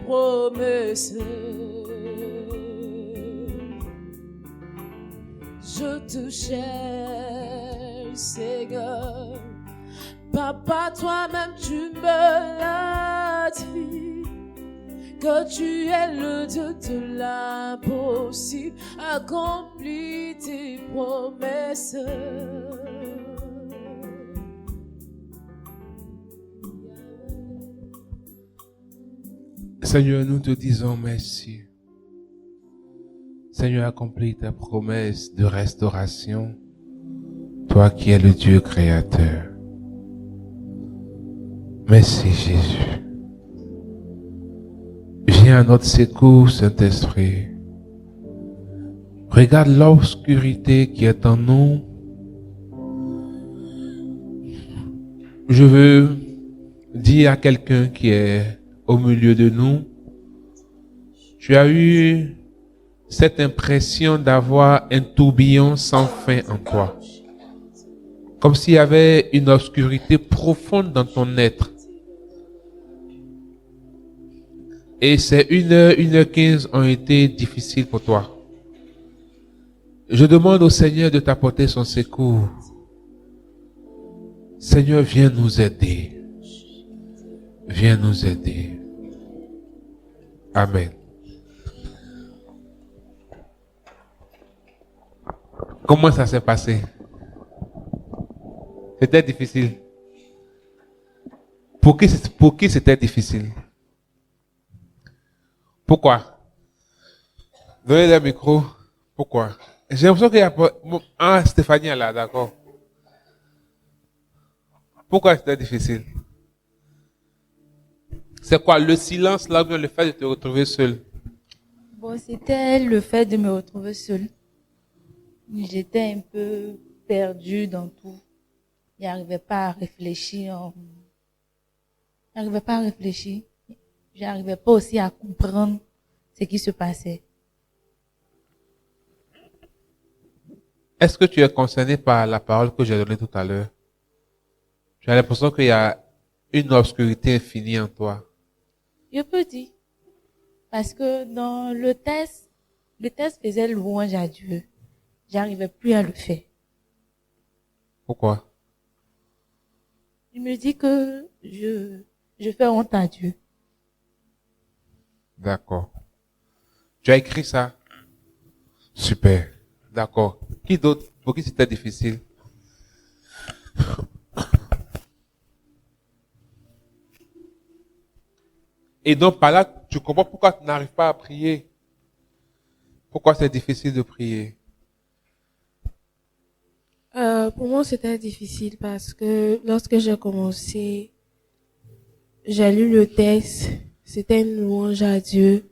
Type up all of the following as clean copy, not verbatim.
promesses. Je te cherche, Seigneur. Papa, toi-même, tu me l'as dit, que tu es le Dieu de l'impossible. Accomplis tes promesses. Seigneur, nous te disons merci. Seigneur, accomplis ta promesse de restauration, toi qui es le Dieu créateur. Merci Jésus. Viens à notre secours, Saint-Esprit. Regarde l'obscurité qui est en nous. Je veux dire à quelqu'un qui est au milieu de nous, tu as eu cette impression d'avoir un tourbillon sans fin en toi. Comme s'il y avait une obscurité profonde dans ton être. Et ces 1h, 1h15 ont été difficiles pour toi. Je demande au Seigneur de t'apporter son secours. Seigneur, viens nous aider. Viens nous aider. Amen. Comment ça s'est passé? C'était difficile. Pour qui c'était difficile? Pourquoi? Donnez le micro. Pourquoi? J'ai l'impression qu'il y a... Ah, Stéphanie est là, d'accord. Pourquoi c'était difficile? C'est quoi, le silence là ou bien le fait de te retrouver seul? Bon, c'était le fait de me retrouver seule. J'étais un peu perdue dans tout. Je n'arrivais pas à réfléchir. Je n'arrivais pas aussi à comprendre ce qui se passait. Est-ce que tu es concerné par la parole que j'ai donnée tout à l'heure? J'ai l'impression qu'il y a une obscurité infinie en toi. Je peux dire. Parce que dans le test faisait louange à Dieu. J'arrivais plus à le faire. Pourquoi? Je me dis que je fais honte à Dieu. D'accord. Tu as écrit ça? Super. D'accord. Qui d'autre? Pour qui c'était difficile? Et donc par là, tu comprends pourquoi tu n'arrives pas à prier. Pourquoi c'est difficile de prier? Pour moi, c'était difficile parce que lorsque j'ai commencé, j'ai lu le texte, c'était une louange à Dieu.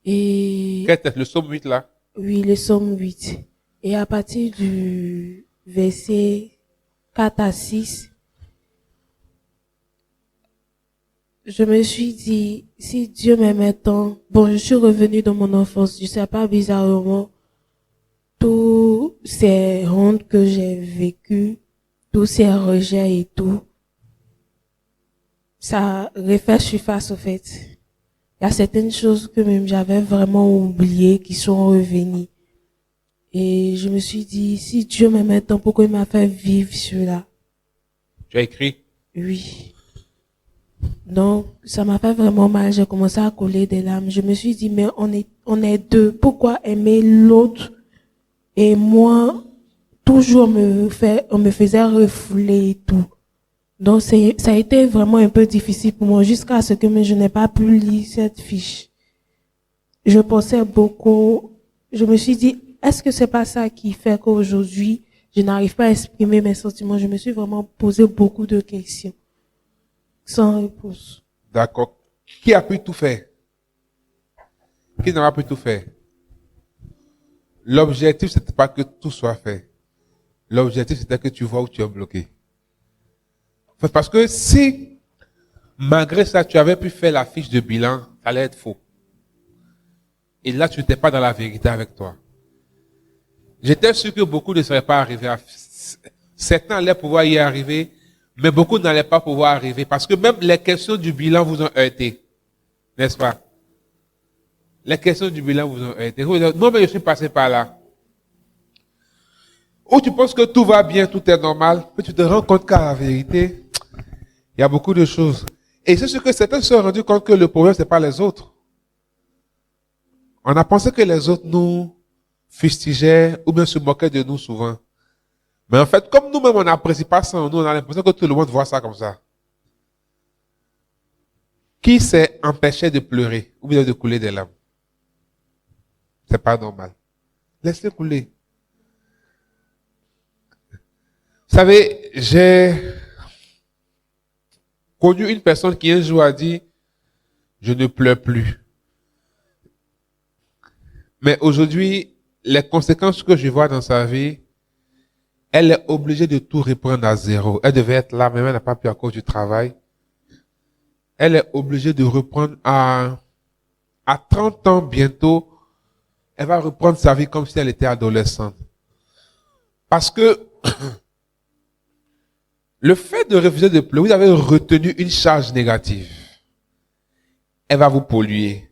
Et Quel texte? Le psaume 8 là? oui, le psaume 8. Et à partir du verset 4 à 6, je me suis dit, si Dieu m'aimait tant, bon, je suis revenue dans mon enfance, je sais pas, bizarrement, tous ces hontes que j'ai vécues, tous ces rejets et tout, ça refait surface au fait. Il y a certaines choses que même j'avais vraiment oubliées qui sont revenues. Et je me suis dit, si Dieu m'aimait tant, pourquoi il m'a fait vivre cela? Tu as écrit? Oui. Donc, ça m'a fait vraiment mal. J'ai commencé à coller des larmes. Je me suis dit, mais on est deux. Pourquoi aimer l'autre? Et moi, toujours on me faisait refouler et tout. Donc, ça a été vraiment un peu difficile pour moi jusqu'à ce que je n'ai pas pu lire cette fiche. Je pensais beaucoup. Je me suis dit, est-ce que c'est pas ça qui fait qu'aujourd'hui, je n'arrive pas à exprimer mes sentiments? Je me suis vraiment posé beaucoup de questions. Sans réponse. D'accord. Qui a pu tout faire? Qui n'aura pu tout faire? L'objectif, c'était pas que tout soit fait. L'objectif, c'était que tu vois où tu es bloqué. Parce que si, malgré ça, tu avais pu faire la fiche de bilan, ça allait être faux. Et là, tu n'étais pas dans la vérité avec toi. J'étais sûr que beaucoup ne seraient pas arrivés certains allaient pouvoir y arriver, mais beaucoup n'allaient pas pouvoir arriver. Parce que même les questions du bilan vous ont heurté. N'est-ce pas? Les questions du bilan vous ont aidé. Vous dites, non, mais je suis passé par là. Ou tu penses que tout va bien, tout est normal, mais tu te rends compte qu'à la vérité, il y a beaucoup de choses. Et c'est ce que certains se sont rendus compte que le problème, c'est pas les autres. On a pensé que les autres nous fustigeaient ou bien se moquaient de nous souvent. Mais en fait, comme nous-mêmes, on n'apprécie pas ça en nous, on a l'impression que tout le monde voit ça comme ça. Qui s'est empêché de pleurer ou bien de couler des larmes? C'est pas normal. Laisse-le couler. Vous savez, j'ai connu une personne qui un jour a dit, je ne pleure plus. Mais aujourd'hui, les conséquences que je vois dans sa vie, elle est obligée de tout reprendre à zéro. Elle devait être là, mais elle n'a pas pu à cause du travail. Elle est obligée de reprendre à 30 ans bientôt. Elle va reprendre sa vie comme si elle était adolescente. Parce que le fait de refuser de pleurer, vous avez retenu une charge négative. Elle va vous polluer.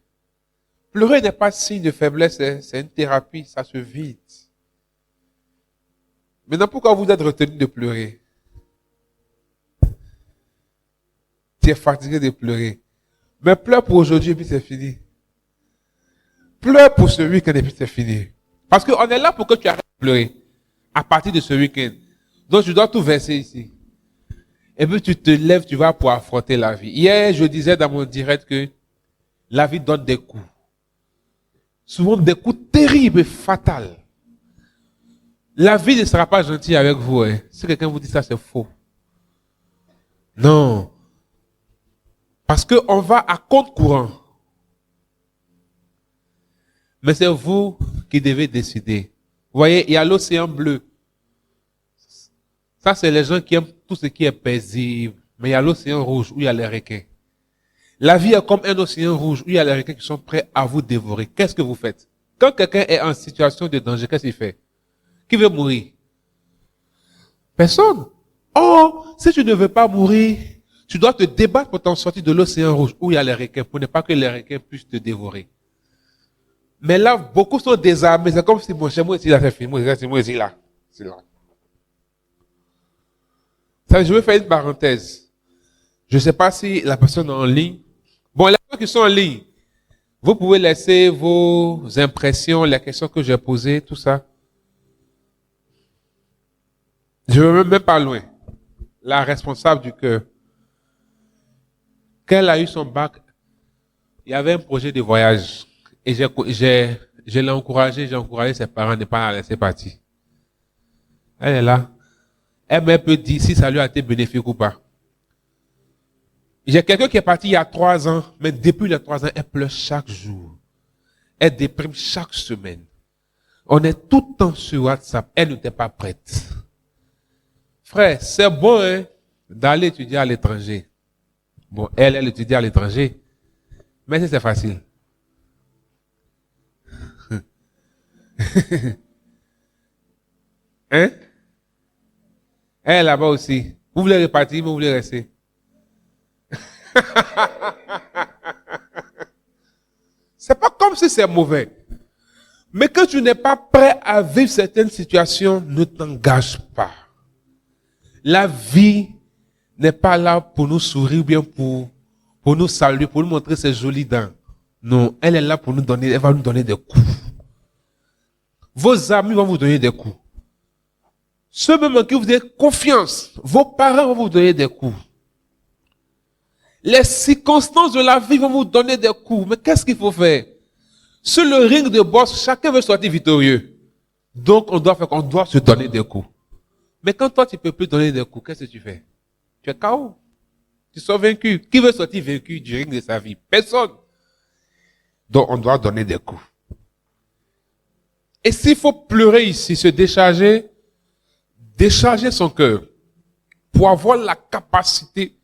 Pleurer n'est pas signe de faiblesse, c'est une thérapie, ça se vide. Maintenant, pourquoi vous êtes retenu de pleurer? Tu es fatigué de pleurer. Mais pleure pour aujourd'hui et puis c'est fini. Pleure pour ce week-end et puis c'est fini. Parce qu'on est là pour que tu arrêtes de pleurer. À partir de ce week-end. Donc tu dois tout verser ici. Et puis tu te lèves, tu vas pour affronter la vie. Hier, je disais dans mon direct que la vie donne des coups. Souvent des coups terribles et fatals. La vie ne sera pas gentille avec vous. Hein. Si quelqu'un vous dit ça, c'est faux. Non. Parce qu'on va à compte courant. Mais c'est vous qui devez décider. Vous voyez, il y a l'océan bleu. Ça, c'est les gens qui aiment tout ce qui est paisible. Mais il y a l'océan rouge où il y a les requins. La vie est comme un océan rouge où il y a les requins qui sont prêts à vous dévorer. Qu'est-ce que vous faites? Quand quelqu'un est en situation de danger, qu'est-ce qu'il fait? Qui veut mourir? Personne. Oh, si tu ne veux pas mourir, tu dois te débattre pour t'en sortir de l'océan rouge où il y a les requins, pour ne pas que les requins puissent te dévorer. Mais là, beaucoup sont désarmés. C'est comme si mon chez moi ici, là, c'est fini. Moi ici, là. C'est là. Ça, je vais faire une parenthèse. Je ne sais pas si la personne est en ligne. Bon, les gens qui sont en ligne, vous pouvez laisser vos impressions, les questions que j'ai posées, tout ça. Je ne vais même pas loin. La responsable du cœur. Quand elle a eu son bac, il y avait un projet de voyage. Et je l'ai encouragé, j'ai encouragé ses parents à ne pas la laisser partir. Elle est là. Elle peut dire si ça lui a été bénéfique ou pas. J'ai quelqu'un qui est parti il y a 3 ans, mais depuis les 3 ans, elle pleure chaque jour. Elle déprime chaque semaine. On est tout le temps sur WhatsApp. Elle n'était pas prête. Frère, c'est bon hein, d'aller étudier à l'étranger. Bon, elle étudie à l'étranger. Mais c'est facile. Hein? Elle là-bas aussi. Vous voulez repartir, mais vous voulez rester. C'est pas comme si c'est mauvais. Mais quand tu n'es pas prêt à vivre certaines situations, ne t'engage pas. La vie n'est pas là pour nous sourire ou bien pour nous saluer, pour nous montrer ses jolies dents. Non, elle est là pour nous donner, elle va nous donner des coups. Vos amis vont vous donner des coups. Ceux même en qui vous avez confiance, vos parents vont vous donner des coups. Les circonstances de la vie vont vous donner des coups. Mais qu'est-ce qu'il faut faire? Sur le ring de boxe, chacun veut sortir victorieux. Donc, on doit se donner des coups. Mais quand toi, tu ne peux plus donner des coups, qu'est-ce que tu fais? Tu es KO. Tu sors vaincu. Qui veut sortir vaincu du ring de sa vie? Personne. Donc, on doit donner des coups. Et s'il faut pleurer ici, se décharger son cœur pour avoir la capacité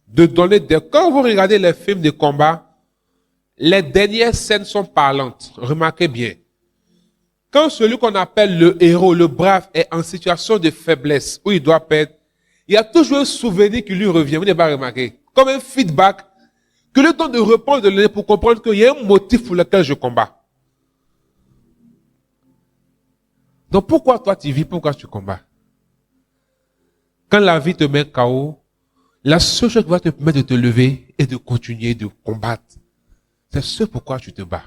de donner des... Quand vous regardez les films de combat, les dernières scènes sont parlantes. Remarquez bien. Quand celui qu'on appelle le héros, le brave, est en situation de faiblesse, où il doit perdre, il y a toujours un souvenir qui lui revient. Vous n'avez pas remarqué? Comme un feedback. Que le temps de repos de l'année pour comprendre qu'il y a un motif pour lequel je combats. Donc pourquoi toi tu vis, pourquoi tu combats? Quand la vie te met KO, la seule chose qui va te permettre de te lever et de continuer de combattre, c'est ce pourquoi tu te bats.